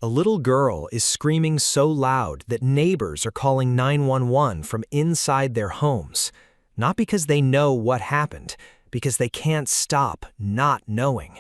A little girl is screaming so loud that neighbors are calling 911 from inside their homes. Not because they know what happened, because they can't stop not knowing.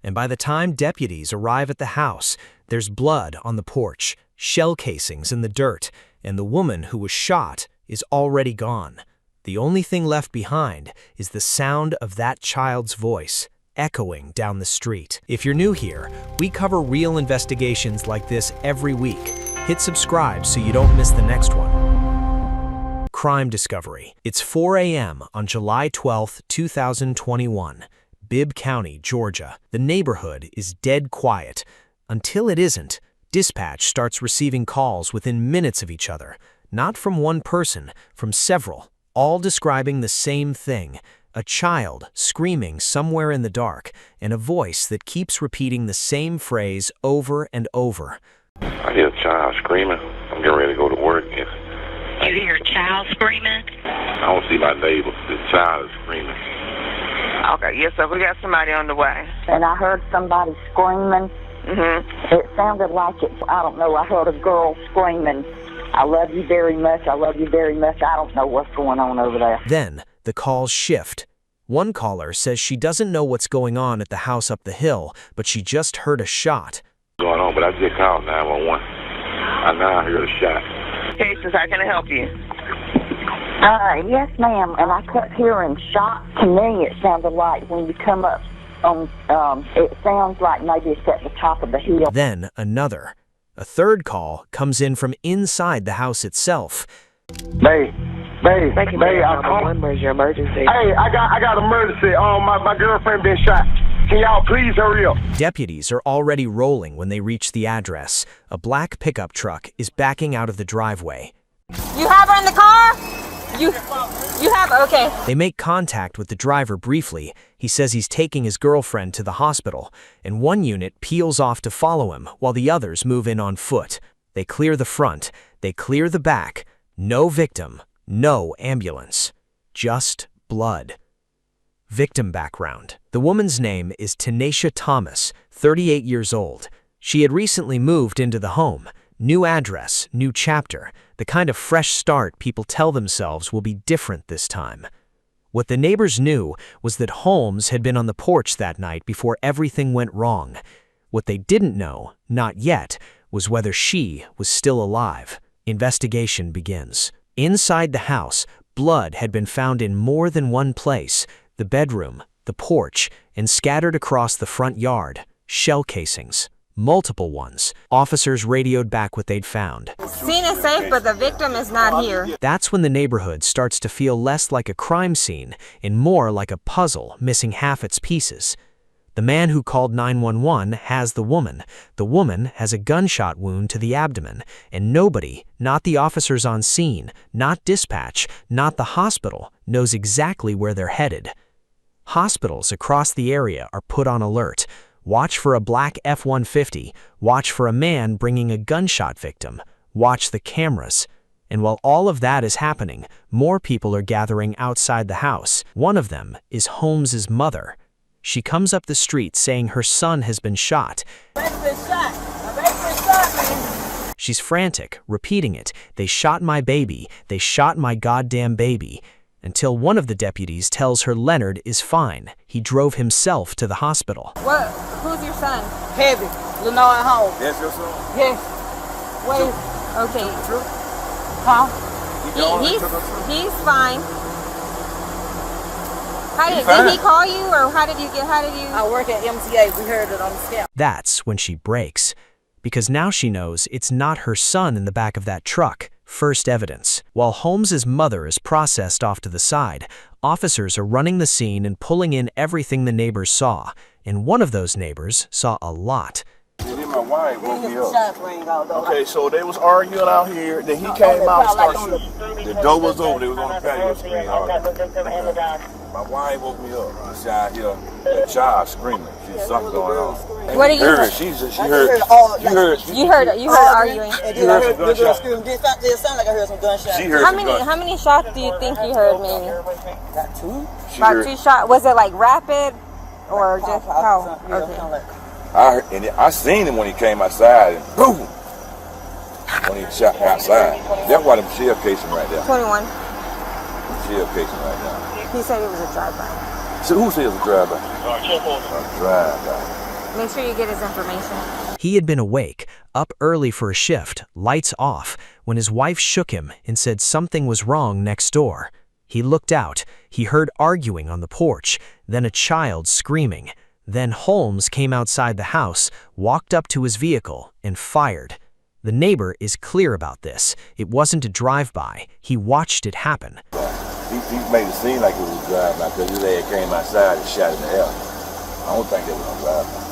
And by the time deputies arrive at the house, there's blood on the porch, shell casings in the dirt, and the woman who was shot is already gone. The only thing left behind is the sound of that child's voice, echoing down the street. If you're new here, we cover real investigations like this every week. Hit subscribe so you don't miss the next one. Crime Discovery. It's 4 a.m. on July 12, 2021. Bibb County, Georgia. The neighborhood is dead quiet. Until it isn't, dispatch starts receiving calls within minutes of each other. Not from one person, from several, all describing the same thing. A child screaming somewhere in the dark, and a voice that keeps repeating the same phrase over and over. I hear a child screaming. I'm getting ready to go to work. You hear a child screaming? I don't see my neighbor. The child is screaming. Okay, yes, sir. We got somebody on the way. And I heard somebody screaming. It sounded like I don't know, I heard a girl screaming, "I love you very much, I love you very much." I don't know what's going on over there. Then the calls shift. One caller says she doesn't know what's going on at the house up the hill, but she just heard a shot. Going on, but I just called 911. I now heard a shot. Hey, sis, how can I help you? Yes, ma'am. And I kept hearing shot. To me, it sounded like when you come up on, it sounds like maybe it's at the top of the hill. Then another. A third call comes in from inside the house itself. Babe, Where's your emergency? hey, I got emergency. My girlfriend been shot. Can y'all please hurry up? Deputies are already rolling when they reach the address. A black pickup truck is backing out of the driveway. You have her in the car? You have, okay. They make contact with the driver briefly. He says he's taking his girlfriend to the hospital, and one unit peels off to follow him while the others move in on foot. They clear the front, they clear the back. No victim, no ambulance, just blood. Victim background. The woman's name is Tenacia Thomas, 38 years old. She had recently moved into the home. New address, new chapter, the kind of fresh start people tell themselves will be different this time. What the neighbors knew was that Holmes had been on the porch that night before everything went wrong. What they didn't know, not yet, was whether she was still alive. Investigation begins. Inside the house, blood had been found in more than one place: the bedroom, the porch, and scattered across the front yard. Shell casings. Multiple ones. Officers radioed back what they'd found. Scene is safe, but the victim is not here. That's when the neighborhood starts to feel less like a crime scene and more like a puzzle missing half its pieces. The man who called 911 has the woman. The woman has a gunshot wound to the abdomen, and nobody, not the officers on scene, not dispatch, not the hospital, knows exactly where they're headed. Hospitals across the area are put on alert. Watch for a black F-150. Watch for a man bringing a gunshot victim. Watch the cameras. And while all of that is happening, more people are gathering outside the house. One of them is Holmes's mother. She comes up the street saying her son has been shot. She's frantic, repeating it. "They shot my baby. They shot my goddamn baby." Until one of the deputies tells her Leonard is fine. He drove himself to the hospital. Who's your son? Heavy. Leonard Holmes. That's your son? Yes. Wait, okay. Huh? He's fine. Did he call you, or how did you? I work at MTA. We heard it on the scout. That's when she breaks, because now she knows it's not her son in the back of that truck. First evidence. While Holmes's mother is processed off to the side, officers are running the scene and pulling in everything the neighbors saw. And one of those neighbors saw a lot. Then my wife woke me up. Okay, so they was arguing out here. Then he came out and started shooting. The door was open. They was on the patio screen arguing. My wife woke me up. I said, I hear that child screaming. There's something going on. What are you? She heard arguing. She heard some gunshots. It sounded like I heard some gunshots. She heard How many shots do you think you heard, maybe? Got two? About 2 shots. Was it like rapid, or just how? Okay. I seen him when he came outside, and boom, when he shot outside. That's why them shell casing right there. 21. Shell casing right there. He said it was a drive-by. So who says a drive-by? A drive-by. Make sure you get his information. He had been awake, up early for a shift, lights off, when his wife shook him and said something was wrong next door. He looked out. He heard arguing on the porch, then a child screaming. Then Holmes came outside the house, walked up to his vehicle, and fired. The neighbor is clear about this. It wasn't a drive-by. He watched it happen. He made it seem like it was a drive-by because his dad came outside and shot in the air. I don't think it was a drive-by.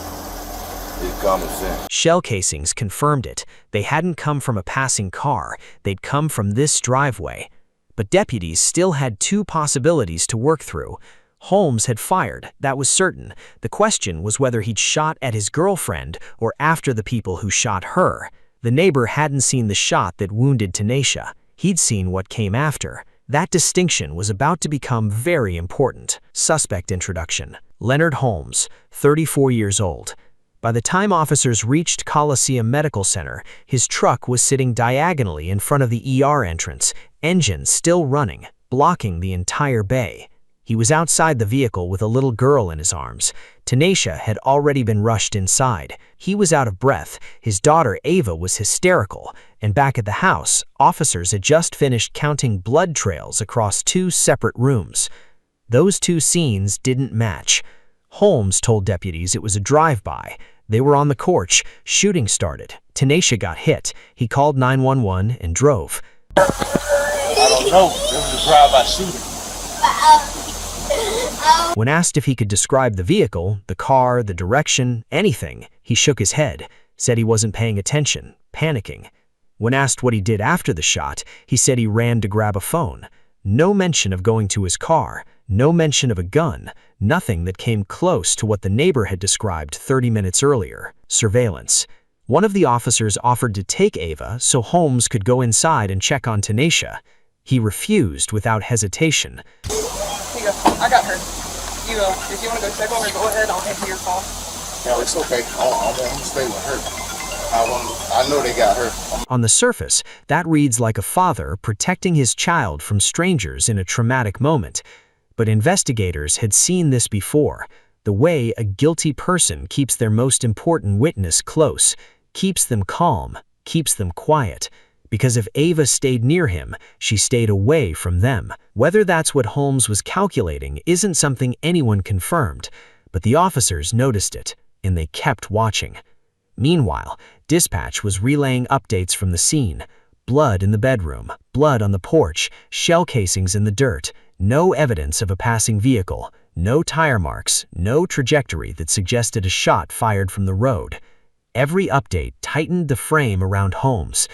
It's common sense. Shell casings confirmed it. They hadn't come from a passing car. They'd come from this driveway. But deputies still had two possibilities to work through. Holmes had fired, that was certain. The question was whether he'd shot at his girlfriend or after the people who shot her. The neighbor hadn't seen the shot that wounded Tenacia. He'd seen what came after. That distinction was about to become very important. Suspect introduction. Leonard Holmes, 34 years old. By the time officers reached Coliseum Medical Center, his truck was sitting diagonally in front of the ER entrance, engine still running, blocking the entire bay. He was outside the vehicle with a little girl in his arms. Tenacia had already been rushed inside. He was out of breath. His daughter Ava was hysterical. And back at the house, officers had just finished counting blood trails across two separate rooms. Those two scenes didn't match. Holmes told deputies it was a drive-by. They were on the porch. Shooting started. Tenacia got hit. He called 911 and drove. I don't know. This was a drive-by shooting. When asked if he could describe the vehicle, the car, the direction, anything, he shook his head, said he wasn't paying attention, panicking. When asked what he did after the shot, he said he ran to grab a phone. No mention of going to his car, no mention of a gun, nothing that came close to what the neighbor had described 30 minutes earlier. Surveillance. One of the officers offered to take Ava so Holmes could go inside and check on Tenacia. He refused without hesitation. Here you go. I got her. If you want to go check on her, go ahead. I'll answer your call. No, it's okay. I want to stay with her. I know they got her. On the surface, that reads like a father protecting his child from strangers in a traumatic moment. But investigators had seen this before. The way a guilty person keeps their most important witness close, keeps them calm, keeps them quiet. Because if Ava stayed near him, she stayed away from them. Whether that's what Holmes was calculating isn't something anyone confirmed, but the officers noticed it, and they kept watching. Meanwhile, dispatch was relaying updates from the scene. Blood in the bedroom, blood on the porch, shell casings in the dirt, no evidence of a passing vehicle, no tire marks, no trajectory that suggested a shot fired from the road. Every update tightened the frame around Holmes.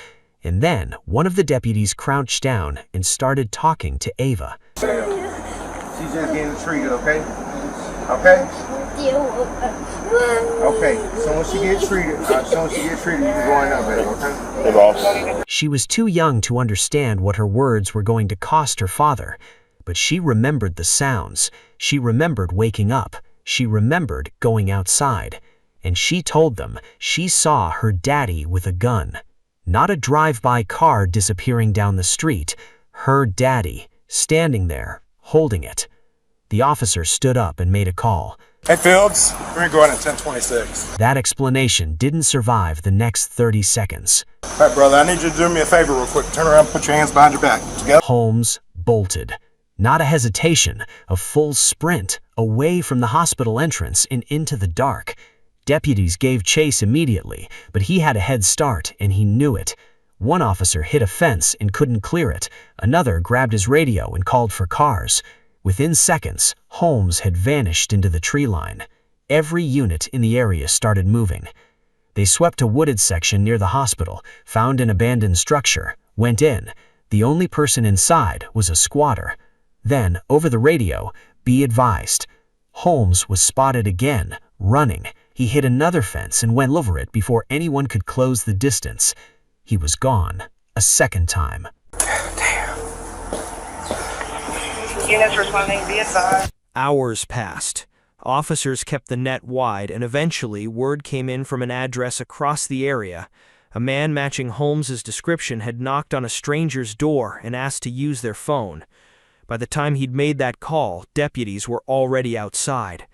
And then, one of the deputies crouched down and started talking to Ava. She's just getting treated, okay? Okay? Okay, so when she gets treated, you can go in there, baby, okay? Hey, boss. She was too young to understand what her words were going to cost her father. But she remembered the sounds. She remembered waking up. She remembered going outside. And she told them she saw her daddy with a gun. Not a drive-by car disappearing down the street. Her daddy, standing there, holding it. The officer stood up and made a call. Hey Fields, we're gonna go in at 10:26. That explanation didn't survive the next 30 seconds. All right, brother, I need you to do me a favor real quick. Turn around, put your hands behind your back. Together. Holmes bolted. Not a hesitation, a full sprint, away from the hospital entrance and into the dark. Deputies gave chase immediately, but he had a head start and he knew it. One officer hit a fence and couldn't clear it. Another grabbed his radio and called for cars. Within seconds, Holmes had vanished into the tree line. Every unit in the area started moving. They swept a wooded section near the hospital, found an abandoned structure, went in. The only person inside was a squatter. Then, over the radio, be advised. Holmes was spotted again, running. He hit another fence and went over it before anyone could close the distance. He was gone, a second time. Damn. Units responding, be advised. Hours passed. Officers kept the net wide, and eventually word came in from an address across the area. A man matching Holmes's description had knocked on a stranger's door and asked to use their phone. By the time he'd made that call, deputies were already outside.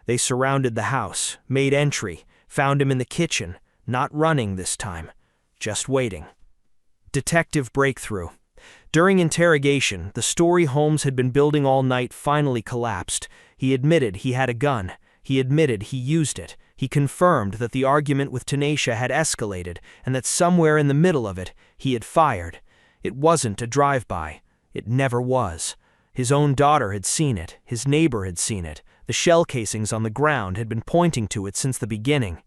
They surrounded the house, made entry, found him in the kitchen, not running this time, just waiting. Detective breakthrough. During interrogation, the story Holmes had been building all night finally collapsed. He admitted he had a gun. He admitted he used it. He confirmed that the argument with Tenacia had escalated and that somewhere in the middle of it, he had fired. It wasn't a drive-by. It never was. His own daughter had seen it. His neighbor had seen it. The shell casings on the ground had been pointing to it since the beginning.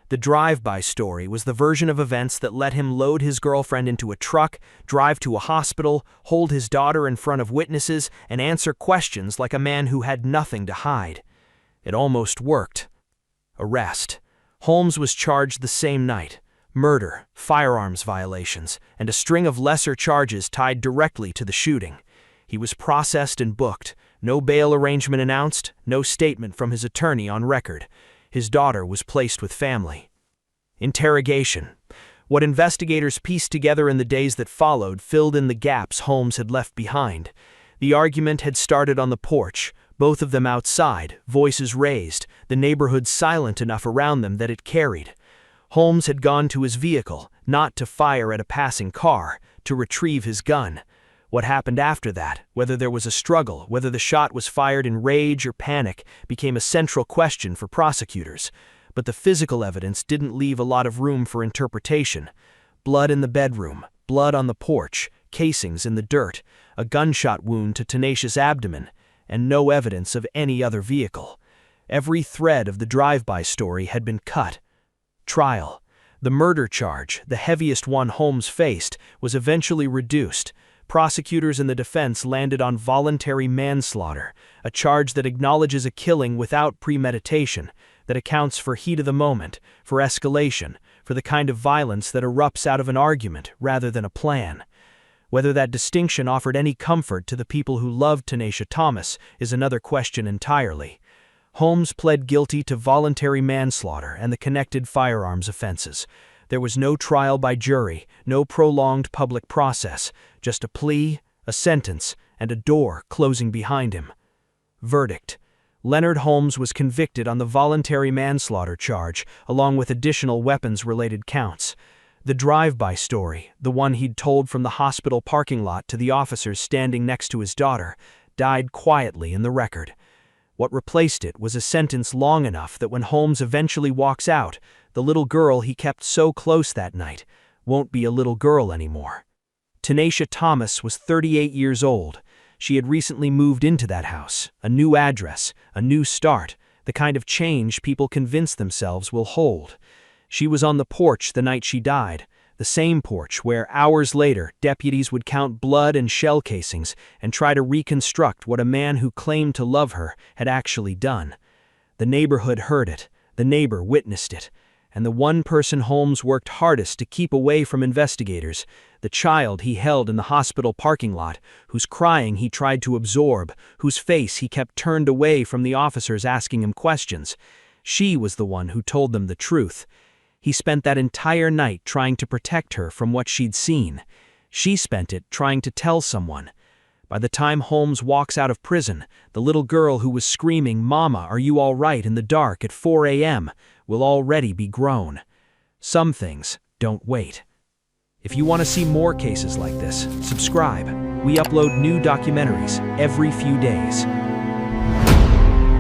The drive-by story was the version of events that let him load his girlfriend into a truck, drive to a hospital, hold his daughter in front of witnesses, and answer questions like a man who had nothing to hide. It almost worked. Arrest. Holmes was charged the same night. Murder, firearms violations, and a string of lesser charges tied directly to the shooting. He was processed and booked. No bail arrangement announced, no statement from his attorney on record. His daughter was placed with family. Interrogation. What investigators pieced together in the days that followed filled in the gaps Holmes had left behind. The argument had started on the porch, both of them outside, voices raised, the neighborhood silent enough around them that it carried. Holmes had gone to his vehicle, not to fire at a passing car, to retrieve his gun. What happened after that, whether there was a struggle, whether the shot was fired in rage or panic, became a central question for prosecutors. But the physical evidence didn't leave a lot of room for interpretation. Blood in the bedroom, blood on the porch, casings in the dirt, a gunshot wound to Tenacia's abdomen, and no evidence of any other vehicle. Every thread of the drive-by story had been cut. Trial. The murder charge, the heaviest one Holmes faced, was eventually reduced. Prosecutors and the defense landed on voluntary manslaughter, a charge that acknowledges a killing without premeditation, that accounts for heat of the moment, for escalation, for the kind of violence that erupts out of an argument rather than a plan. Whether that distinction offered any comfort to the people who loved Tenacia Thomas is another question entirely. Holmes pled guilty to voluntary manslaughter and the connected firearms offenses. There was no trial by jury, no prolonged public process, just a plea, a sentence, and a door closing behind him. Verdict. Leonard Holmes was convicted on the voluntary manslaughter charge, along with additional weapons-related counts. The drive-by story, the one he'd told from the hospital parking lot to the officers standing next to his daughter, died quietly in the record. What replaced it was a sentence long enough that when Holmes eventually walks out, the little girl he kept so close that night won't be a little girl anymore. Tenacia Thomas was 38 years old. She had recently moved into that house, a new address, a new start, the kind of change people convince themselves will hold. She was on the porch the night she died, the same porch where, hours later, deputies would count blood and shell casings and try to reconstruct what a man who claimed to love her had actually done. The neighborhood heard it, the neighbor witnessed it, and the one person Holmes worked hardest to keep away from investigators, the child he held in the hospital parking lot, whose crying he tried to absorb, whose face he kept turned away from the officers asking him questions. She was the one who told them the truth. He spent that entire night trying to protect her from what she'd seen. She spent it trying to tell someone. By the time Holmes walks out of prison, the little girl who was screaming, "Mama, are you all right?" in the dark at 4 a.m. will already be grown. Some things don't wait. If you want to see more cases like this, subscribe. We upload new documentaries every few days.